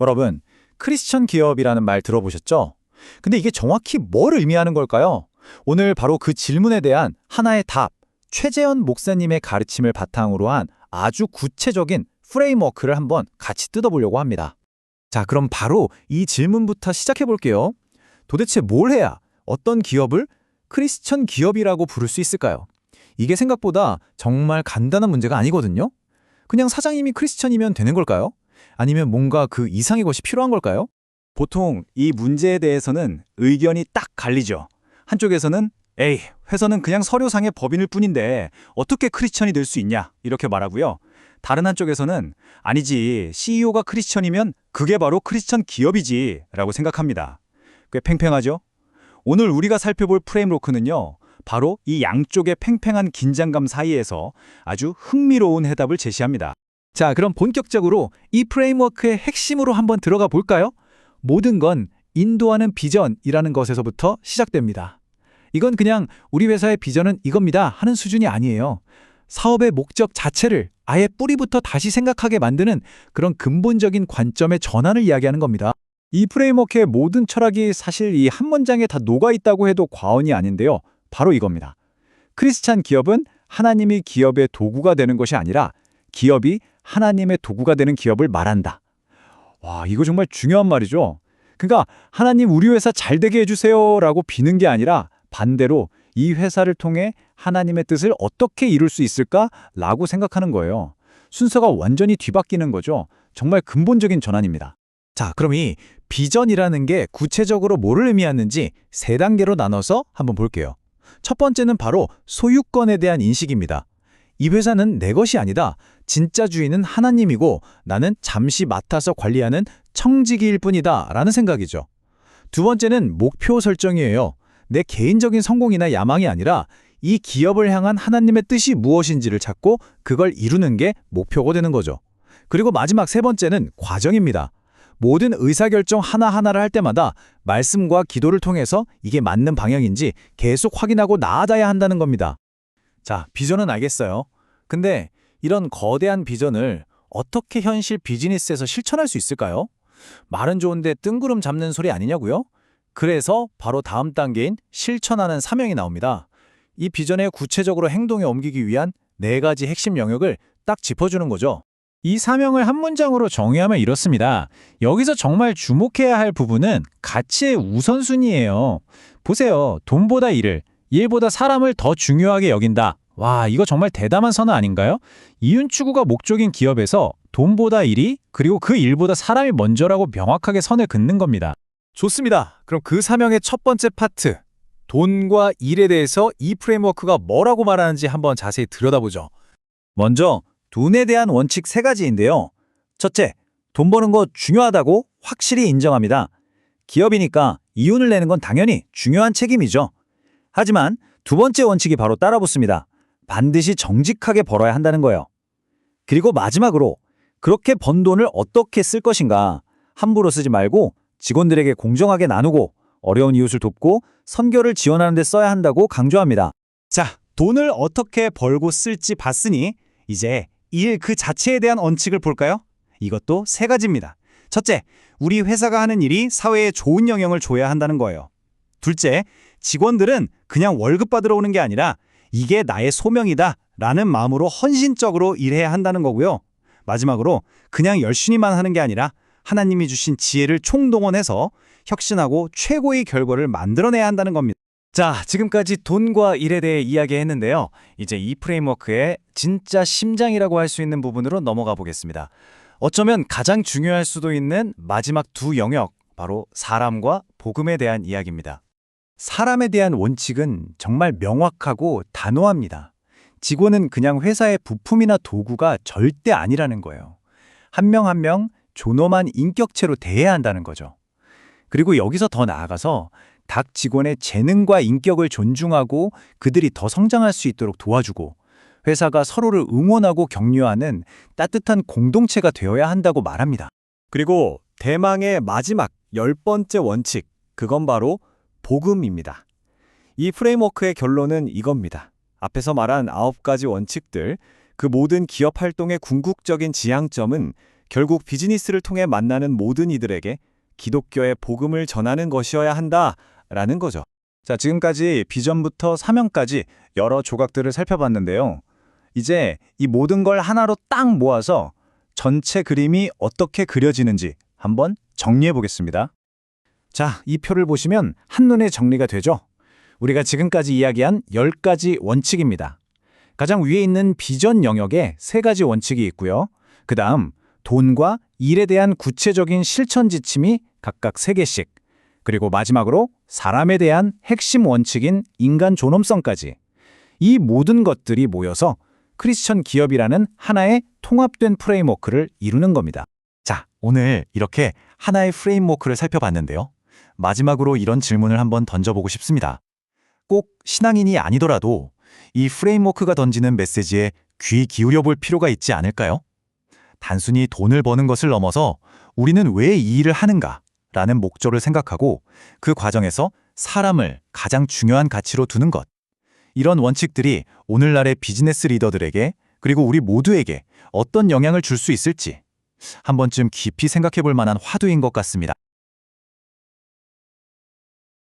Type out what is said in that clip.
여러분, 크리스천 기업이라는 말 들어보셨죠? 근데 이게 정확히 뭘 의미하는 걸까요? 오늘 바로 그 질문에 대한 하나의 답, 최재현 목사님의 가르침을 바탕으로 한 아주 구체적인 프레임워크를 한번 같이 뜯어보려고 합니다. 자, 그럼 바로 이 질문부터 시작해 볼게요. 도대체 뭘 해야 어떤 기업을 크리스천 기업이라고 부를 수 있을까요? 이게 생각보다 정말 간단한 문제가 아니거든요. 그냥 사장님이 크리스천이면 되는 걸까요? 아니면 뭔가 그 이상의 것이 필요한 걸까요? 보통 이 문제에 대해서는 의견이 딱 갈리죠. 한쪽에서는 에이, 회사는 그냥 서류상의 법인일 뿐인데 어떻게 크리스천이 될 수 있냐 이렇게 말하고요. 다른 한쪽에서는 아니지, CEO가 크리스천이면 그게 바로 크리스천 기업이지 라고 생각합니다. 꽤 팽팽하죠? 오늘 우리가 살펴볼 프레임워크는요, 바로 이 양쪽의 팽팽한 긴장감 사이에서 아주 흥미로운 해답을 제시합니다. 자, 그럼 본격적으로 이 프레임워크의 핵심으로 한번 들어가 볼까요? 모든 건 인도하는 비전이라는 것에서부터 시작됩니다. 이건 그냥 우리 회사의 비전은 이겁니다 하는 수준이 아니에요. 사업의 목적 자체를 아예 뿌리부터 다시 생각하게 만드는 그런 근본적인 관점의 전환을 이야기하는 겁니다. 이 프레임워크의 모든 철학이 사실 이 한 문장에 다 녹아 있다고 해도 과언이 아닌데요. 바로 이겁니다. 크리스찬 기업은 하나님이 기업의 도구가 되는 것이 아니라 기업이 하나님의 도구가 되는 기업을 말한다. 와, 이거 정말 중요한 말이죠. 그러니까 하나님 우리 회사 잘 되게 해주세요 라고 비는 게 아니라 반대로 이 회사를 통해 하나님의 뜻을 어떻게 이룰 수 있을까라고 생각하는 거예요. 순서가 완전히 뒤바뀌는 거죠. 정말 근본적인 전환입니다. 자, 그럼 이 비전이라는 게 구체적으로 뭐를 의미하는지 세 단계로 나눠서 한번 볼게요. 첫 번째는 바로 소유권에 대한 인식입니다. 이 회사는 내 것이 아니다. 진짜 주인은 하나님이고 나는 잠시 맡아서 관리하는 청지기일 뿐이다 라는 생각이죠. 두 번째는 목표 설정이에요. 내 개인적인 성공이나 야망이 아니라 이 기업을 향한 하나님의 뜻이 무엇인지를 찾고 그걸 이루는 게 목표가 되는 거죠. 그리고 마지막 세 번째는 과정입니다. 모든 의사결정 하나하나를 할 때마다 말씀과 기도를 통해서 이게 맞는 방향인지 계속 확인하고 나아가야 한다는 겁니다. 자, 비전은 알겠어요. 근데 이런 거대한 비전을 어떻게 현실 비즈니스에서 실천할 수 있을까요? 말은 좋은데 뜬구름 잡는 소리 아니냐고요? 그래서 바로 다음 단계인 실천하는 사명이 나옵니다. 이 비전을 구체적으로 행동에 옮기기 위한 네 가지 핵심 영역을 딱 짚어주는 거죠. 이 사명을 한 문장으로 정의하면 이렇습니다. 여기서 정말 주목해야 할 부분은 가치의 우선순위예요. 보세요. 돈보다 일보다 사람을 더 중요하게 여긴다. 와, 이거 정말 대담한 선언 아닌가요? 이윤 추구가 목적인 기업에서 돈보다 일이, 그리고 그 일보다 사람이 먼저라고 명확하게 선을 긋는 겁니다. 좋습니다. 그럼 그 사명의 첫 번째 파트, 돈과 일에 대해서 이 프레임워크가 뭐라고 말하는지 한번 자세히 들여다보죠. 먼저 돈에 대한 원칙 세 가지인데요. 첫째, 돈 버는 거 중요하다고 확실히 인정합니다. 기업이니까 이윤을 내는 건 당연히 중요한 책임이죠. 하지만 두 번째 원칙이 바로 따라붙습니다. 반드시 정직하게 벌어야 한다는 거예요. 그리고 마지막으로 그렇게 번 돈을 어떻게 쓸 것인가, 함부로 쓰지 말고 직원들에게 공정하게 나누고 어려운 이웃을 돕고 선교를 지원하는 데 써야 한다고 강조합니다. 자, 돈을 어떻게 벌고 쓸지 봤으니 이제 일 그 자체에 대한 원칙을 볼까요? 이것도 세 가지입니다. 첫째, 우리 회사가 하는 일이 사회에 좋은 영향을 줘야 한다는 거예요. 둘째, 직원들은 그냥 월급 받으러 오는 게 아니라 이게 나의 소명이다 라는 마음으로 헌신적으로 일해야 한다는 거고요. 마지막으로 그냥 열심히만 하는 게 아니라 하나님이 주신 지혜를 총동원해서 혁신하고 최고의 결과를 만들어내야 한다는 겁니다. 자, 지금까지 돈과 일에 대해 이야기했는데요. 이제 이 프레임워크의 진짜 심장이라고 할 수 있는 부분으로 넘어가 보겠습니다. 어쩌면 가장 중요할 수도 있는 마지막 두 영역, 바로 사람과 복음에 대한 이야기입니다. 사람에 대한 원칙은 정말 명확하고 단호합니다. 직원은 그냥 회사의 부품이나 도구가 절대 아니라는 거예요. 한 명 한 명 존엄한 인격체로 대해야 한다는 거죠. 그리고 여기서 더 나아가서 각 직원의 재능과 인격을 존중하고 그들이 더 성장할 수 있도록 도와주고 회사가 서로를 응원하고 격려하는 따뜻한 공동체가 되어야 한다고 말합니다. 그리고 대망의 마지막 10번째 원칙, 그건 바로 복음입니다. 이 프레임워크의 결론은 이겁니다. 앞에서 말한 9가지 원칙들, 그 모든 기업 활동의 궁극적인 지향점은 결국 비즈니스를 통해 만나는 모든 이들에게 기독교의 복음을 전하는 것이어야 한다라는 거죠. 자, 지금까지 비전부터 사명까지 여러 조각들을 살펴봤는데요. 이제 이 모든 걸 하나로 딱 모아서 전체 그림이 어떻게 그려지는지 한번 정리해 보겠습니다. 자, 이 표를 보시면 한눈에 정리가 되죠? 우리가 지금까지 이야기한 10가지 원칙입니다. 가장 위에 있는 비전 영역에 3가지 원칙이 있고요. 그 다음 돈과 일에 대한 구체적인 실천 지침이 각각 3개씩, 그리고 마지막으로 사람에 대한 핵심 원칙인 인간 존엄성까지. 이 모든 것들이 모여서 크리스천 기업이라는 하나의 통합된 프레임워크를 이루는 겁니다. 자, 오늘 이렇게 하나의 프레임워크를 살펴봤는데요. 마지막으로 이런 질문을 한번 던져보고 싶습니다. 꼭 신앙인이 아니더라도 이 프레임워크가 던지는 메시지에 귀 기울여 볼 필요가 있지 않을까요? 단순히 돈을 버는 것을 넘어서 우리는 왜 이 일을 하는가라는 목적을 생각하고 그 과정에서 사람을 가장 중요한 가치로 두는 것. 이런 원칙들이 오늘날의 비즈니스 리더들에게 그리고 우리 모두에게 어떤 영향을 줄 수 있을지 한 번쯤 깊이 생각해 볼 만한 화두인 것 같습니다.